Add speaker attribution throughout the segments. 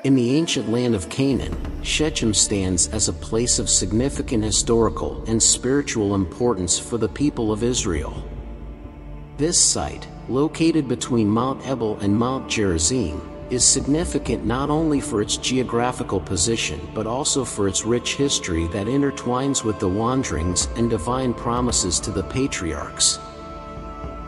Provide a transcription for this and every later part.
Speaker 1: In the ancient land of Canaan, Shechem stands as a place of significant historical and spiritual importance for the people of Israel. This site, located between Mount Ebal and Mount Gerizim, is significant not only for its geographical position but also for its rich history that intertwines with the wanderings and divine promises to the patriarchs.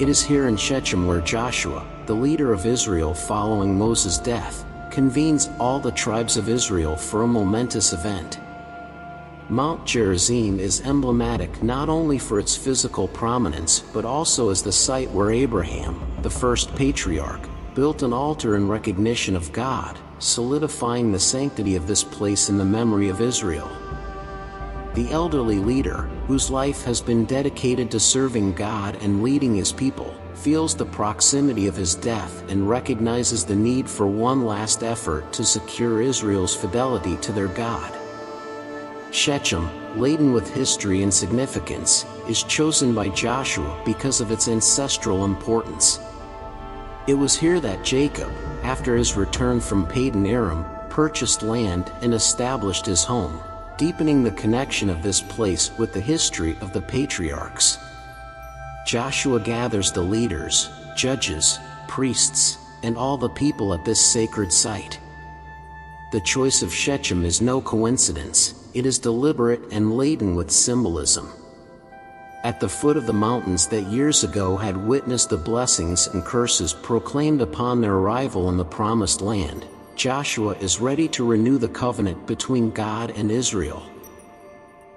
Speaker 1: It is here in Shechem where Joshua, the leader of Israel following Moses' death, convenes all the tribes of Israel for a momentous event. Mount Gerizim is emblematic not only for its physical prominence but also as the site where Abraham, the first patriarch, built an altar in recognition of God, solidifying the sanctity of this place in the memory of Israel. The elderly leader, whose life has been dedicated to serving God and leading his people, feels the proximity of his death and recognizes the need for one last effort to secure Israel's fidelity to their God. Shechem, laden with history and significance, is chosen by Joshua because of its ancestral importance. It was here that Jacob, after his return from Padan Aram, purchased land and established his home, deepening the connection of this place with the history of the patriarchs. Joshua gathers the leaders, judges, priests, and all the people at this sacred site. The choice of Shechem is no coincidence, it is deliberate and laden with symbolism. At the foot of the mountains that years ago had witnessed the blessings and curses proclaimed upon their arrival in the Promised Land, Joshua is ready to renew the covenant between God and Israel.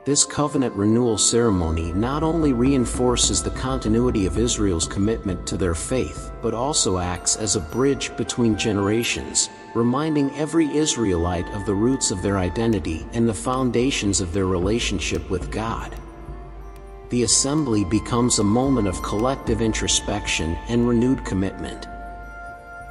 Speaker 1: This covenant renewal ceremony not only reinforces the continuity of Israel's commitment to their faith, but also acts as a bridge between generations, reminding every Israelite of the roots of their identity and the foundations of their relationship with God. The assembly becomes a moment of collective introspection and renewed commitment.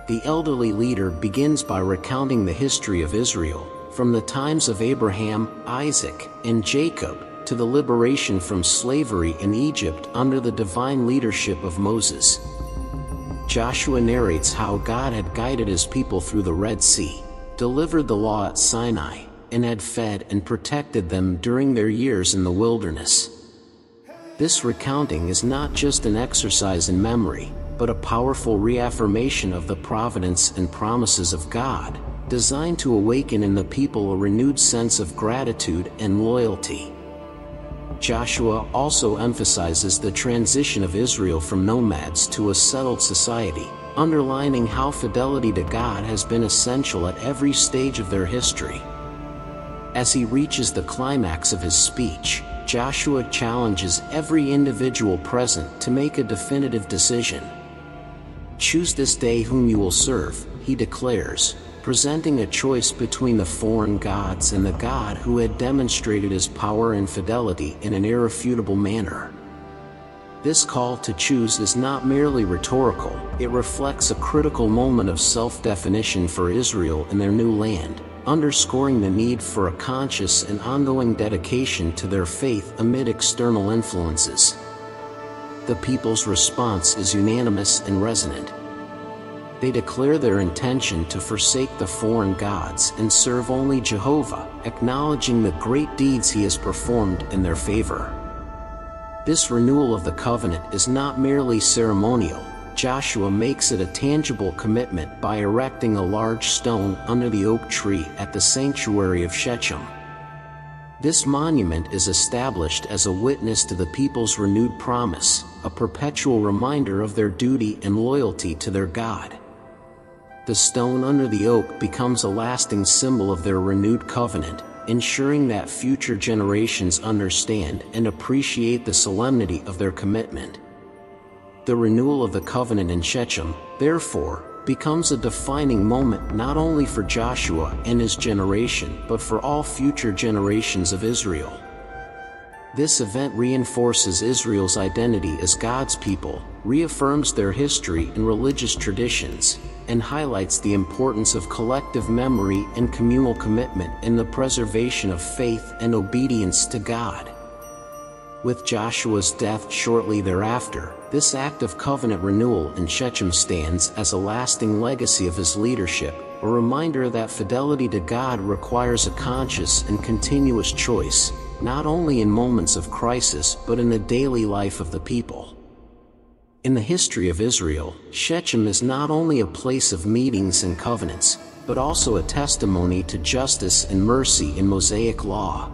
Speaker 1: The elderly leader begins by recounting the history of Israel, from the times of Abraham, Isaac, and Jacob, to the liberation from slavery in Egypt under the divine leadership of Moses. Joshua narrates how God had guided his people through the Red Sea, delivered the law at Sinai, and had fed and protected them during their years in the wilderness. This recounting is not just an exercise in memory, but a powerful reaffirmation of the providence and promises of God, designed to awaken in the people a renewed sense of gratitude and loyalty. Joshua also emphasizes the transition of Israel from nomads to a settled society, underlining how fidelity to God has been essential at every stage of their history. As he reaches the climax of his speech, Joshua challenges every individual present to make a definitive decision. "Choose this day whom you will serve," he declares, presenting a choice between the foreign gods and the God who had demonstrated his power and fidelity in an irrefutable manner. This call to choose is not merely rhetorical, it reflects a critical moment of self-definition for Israel in their new land, underscoring the need for a conscious and ongoing dedication to their faith amid external influences. The people's response is unanimous and resonant. They declare their intention to forsake the foreign gods and serve only Jehovah, acknowledging the great deeds he has performed in their favor. This renewal of the covenant is not merely ceremonial. Joshua makes it a tangible commitment by erecting a large stone under the oak tree at the sanctuary of Shechem. This monument is established as a witness to the people's renewed promise, a perpetual reminder of their duty and loyalty to their God. The stone under the oak becomes a lasting symbol of their renewed covenant, ensuring that future generations understand and appreciate the solemnity of their commitment. The renewal of the covenant in Shechem, therefore, becomes a defining moment not only for Joshua and his generation but for all future generations of Israel. This event reinforces Israel's identity as God's people, reaffirms their history and religious traditions, and highlights the importance of collective memory and communal commitment in the preservation of faith and obedience to God. With Joshua's death shortly thereafter, this act of covenant renewal in Shechem stands as a lasting legacy of his leadership, a reminder that fidelity to God requires a conscious and continuous choice, not only in moments of crisis but in the daily life of the people. In the history of Israel, Shechem is not only a place of meetings and covenants, but also a testimony to justice and mercy in Mosaic law.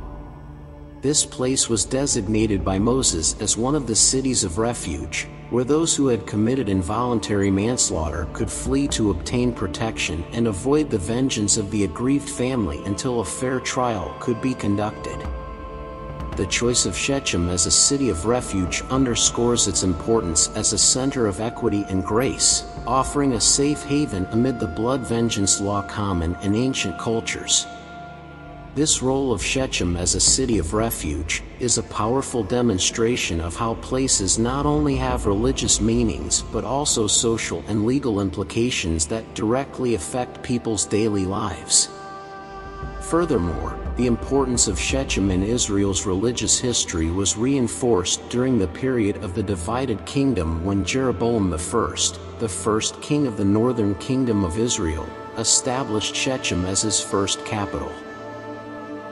Speaker 1: This place was designated by Moses as one of the cities of refuge, where those who had committed involuntary manslaughter could flee to obtain protection and avoid the vengeance of the aggrieved family until a fair trial could be conducted. The choice of Shechem as a city of refuge underscores its importance as a center of equity and grace, offering a safe haven amid the blood vengeance law common in ancient cultures. This role of Shechem as a city of refuge is a powerful demonstration of how places not only have religious meanings but also social and legal implications that directly affect people's daily lives. Furthermore, the importance of Shechem in Israel's religious history was reinforced during the period of the divided kingdom when Jeroboam I, the first king of the northern kingdom of Israel, established Shechem as his first capital.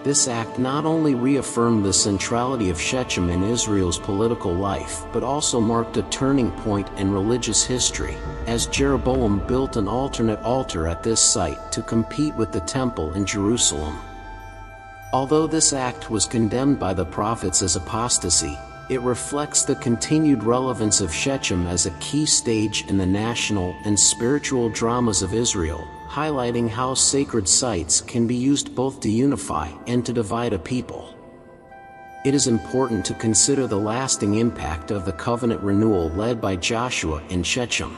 Speaker 1: This act not only reaffirmed the centrality of Shechem in Israel's political life but also marked a turning point in religious history, as Jeroboam built an alternate altar at this site to compete with the temple in Jerusalem. Although this act was condemned by the prophets as apostasy, it reflects the continued relevance of Shechem as a key stage in the national and spiritual dramas of Israel, highlighting how sacred sites can be used both to unify and to divide a people. It is important to consider the lasting impact of the covenant renewal led by Joshua in Shechem.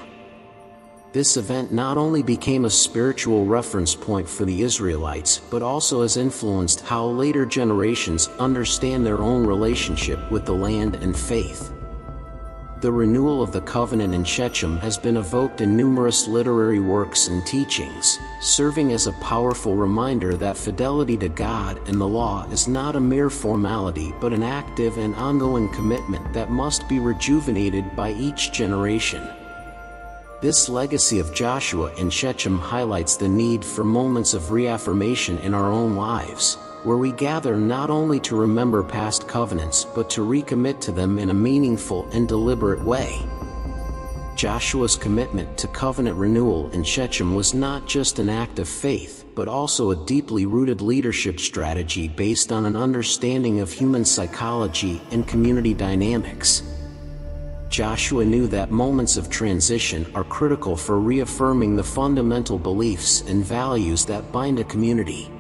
Speaker 1: This event not only became a spiritual reference point for the Israelites but also has influenced how later generations understand their own relationship with the land and faith. The renewal of the covenant in Shechem has been evoked in numerous literary works and teachings, serving as a powerful reminder that fidelity to God and the law is not a mere formality but an active and ongoing commitment that must be rejuvenated by each generation. This legacy of Joshua and Shechem highlights the need for moments of reaffirmation in our own lives, where we gather not only to remember past covenants but to recommit to them in a meaningful and deliberate way. Joshua's commitment to covenant renewal in Shechem was not just an act of faith but also a deeply rooted leadership strategy based on an understanding of human psychology and community dynamics. Joshua knew that moments of transition are critical for reaffirming the fundamental beliefs and values that bind a community.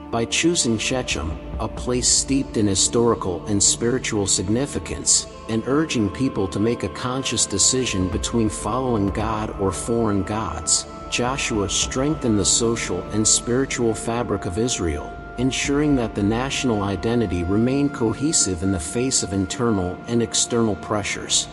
Speaker 1: By choosing Shechem, a place steeped in historical and spiritual significance, and urging people to make a conscious decision between following God or foreign gods, Joshua strengthened the social and spiritual fabric of Israel, ensuring that the national identity remained cohesive in the face of internal and external pressures.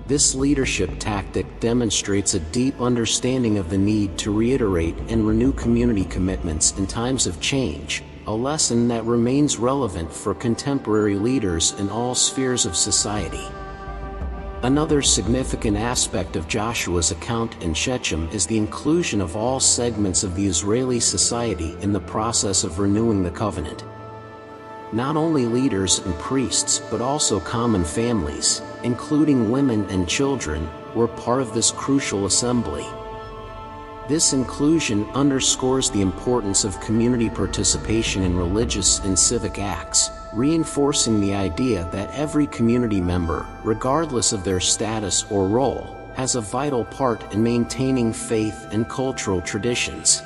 Speaker 1: This leadership tactic demonstrates a deep understanding of the need to reiterate and renew community commitments in times of change, a lesson that remains relevant for contemporary leaders in all spheres of society. Another significant aspect of Joshua's account in Shechem is the inclusion of all segments of the Israeli society in the process of renewing the covenant. Not only leaders and priests but also common families, including women and children, were part of this crucial assembly. This inclusion underscores the importance of community participation in religious and civic acts, reinforcing the idea that every community member, regardless of their status or role, has a vital part in maintaining faith and cultural traditions.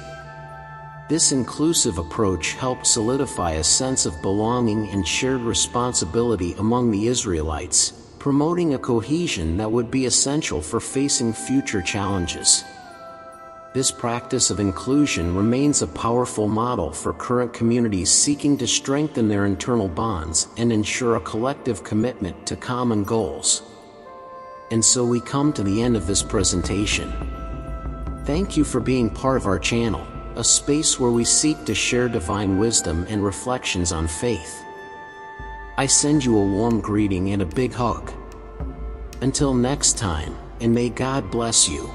Speaker 1: This inclusive approach helped solidify a sense of belonging and shared responsibility among the Israelites, promoting a cohesion that would be essential for facing future challenges. This practice of inclusion remains a powerful model for current communities seeking to strengthen their internal bonds and ensure a collective commitment to common goals. And so we come to the end of this presentation. Thank you for being part of our channel, a space where we seek to share divine wisdom and reflections on faith. I send you a warm greeting and a big hug. Until next time, and may God bless you.